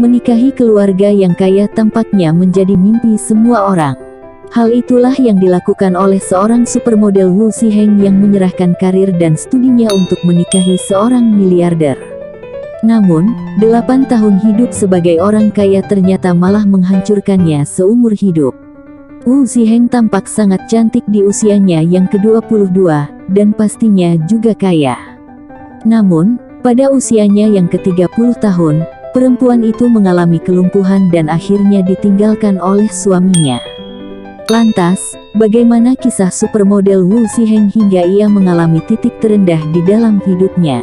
Menikahi keluarga yang kaya tampaknya menjadi mimpi semua orang. Hal itulah yang dilakukan oleh seorang supermodel Wu Ziheng yang menyerahkan karir dan studinya untuk menikahi seorang miliarder. Namun, 8 tahun hidup sebagai orang kaya ternyata malah menghancurkannya seumur hidup. Wu Ziheng tampak sangat cantik di usianya yang ke-22, dan pastinya juga kaya. Namun, pada usianya yang ke-30 tahun, perempuan itu mengalami kelumpuhan dan akhirnya ditinggalkan oleh suaminya. Lantas, bagaimana kisah supermodel Wu Ziheng hingga ia mengalami titik terendah di dalam hidupnya?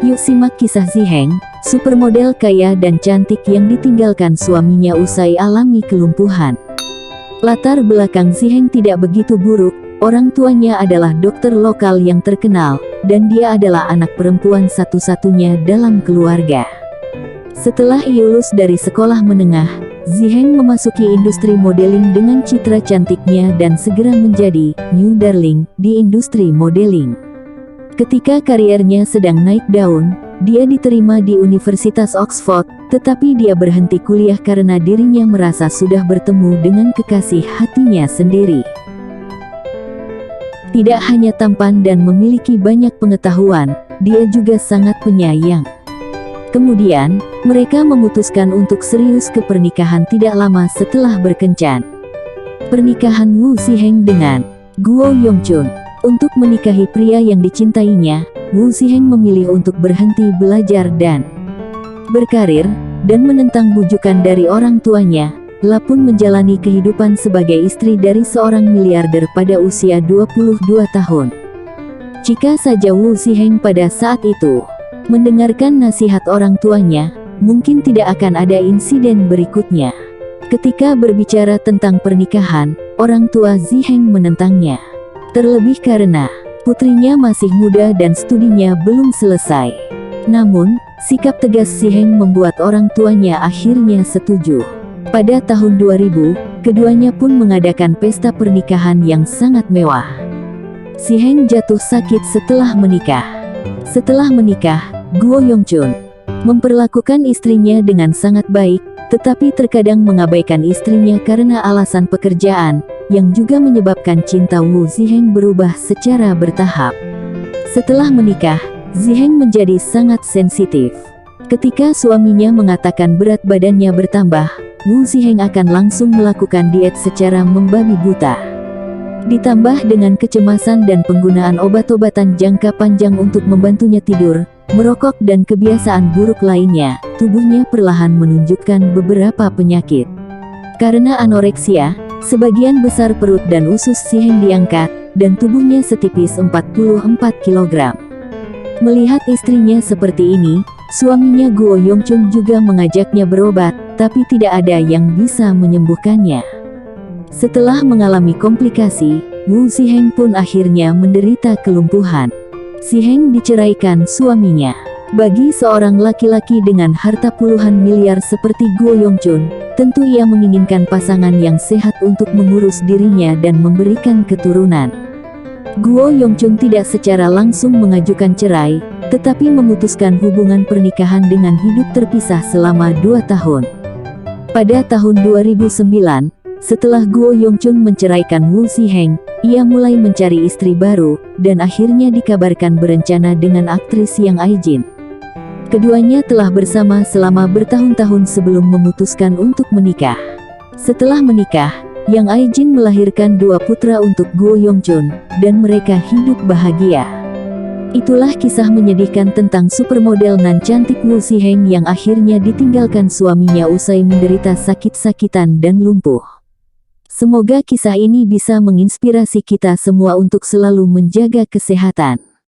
Yuk simak kisah Ziheng, supermodel kaya dan cantik yang ditinggalkan suaminya usai alami kelumpuhan. Latar belakang Ziheng tidak begitu buruk, orang tuanya adalah dokter lokal yang terkenal, dan dia adalah anak perempuan satu-satunya dalam keluarga. Setelah lulus dari sekolah menengah, Ziheng memasuki industri modeling dengan citra cantiknya dan segera menjadi new darling di industri modeling. Ketika kariernya sedang naik daun, dia diterima di Universitas Oxford, tetapi dia berhenti kuliah karena dirinya merasa sudah bertemu dengan kekasih hatinya sendiri. Tidak hanya tampan dan memiliki banyak pengetahuan, dia juga sangat penyayang. Kemudian, mereka memutuskan untuk serius ke pernikahan tidak lama setelah berkencan. Pernikahan Wu Ziheng dengan Guo Yongchun. Untuk menikahi pria yang dicintainya, Wu Ziheng memilih untuk berhenti belajar dan berkarir, dan menentang bujukan dari orang tuanya, pun menjalani kehidupan sebagai istri dari seorang miliarder pada usia 22 tahun. Jika saja Wu Ziheng pada saat itu mendengarkan nasihat orang tuanya, mungkin tidak akan ada insiden berikutnya. Ketika berbicara tentang pernikahan, orang tua Ziheng menentangnya. Terlebih karena putrinya masih muda dan studinya belum selesai. Namun, sikap tegas Ziheng membuat orang tuanya akhirnya setuju. Pada tahun 2000, keduanya pun mengadakan pesta pernikahan yang sangat mewah. Ziheng jatuh sakit setelah menikah. Setelah menikah, Guo Yongchun memperlakukan istrinya dengan sangat baik, tetapi terkadang mengabaikan istrinya karena alasan pekerjaan, yang juga menyebabkan cinta Wu Ziheng berubah secara bertahap. Setelah menikah, Ziheng menjadi sangat sensitif. Ketika suaminya mengatakan berat badannya bertambah, Wu Ziheng akan langsung melakukan diet secara membabi buta. Ditambah dengan kecemasan dan penggunaan obat-obatan jangka panjang untuk membantunya tidur, merokok dan kebiasaan buruk lainnya, tubuhnya perlahan menunjukkan beberapa penyakit. Karena anoreksia, sebagian besar perut dan usus Ziheng diangkat, dan tubuhnya setipis 44 kg. Melihat istrinya seperti ini, suaminya Guo Yongchun juga mengajaknya berobat, tapi tidak ada yang bisa menyembuhkannya. Setelah mengalami komplikasi, Wu Ziheng pun akhirnya menderita kelumpuhan. Ziheng diceraikan suaminya. Bagi seorang laki-laki dengan harta puluhan miliar seperti Guo Yongchun, tentu ia menginginkan pasangan yang sehat untuk mengurus dirinya dan memberikan keturunan. Guo Yongchun tidak secara langsung mengajukan cerai, tetapi memutuskan hubungan pernikahan dengan hidup terpisah selama 2 tahun. Pada tahun 2009, setelah Guo Yongchun menceraikan Wu Ziheng, ia mulai mencari istri baru, dan akhirnya dikabarkan berencana dengan aktris Yang Aijin. Keduanya telah bersama selama bertahun-tahun sebelum memutuskan untuk menikah. Setelah menikah, Yang Aijin melahirkan 2 putra untuk Guo Yongchun, dan mereka hidup bahagia. Itulah kisah menyedihkan tentang supermodel nan cantik Wu Ziheng yang akhirnya ditinggalkan suaminya usai menderita sakit-sakitan dan lumpuh. Semoga kisah ini bisa menginspirasi kita semua untuk selalu menjaga kesehatan.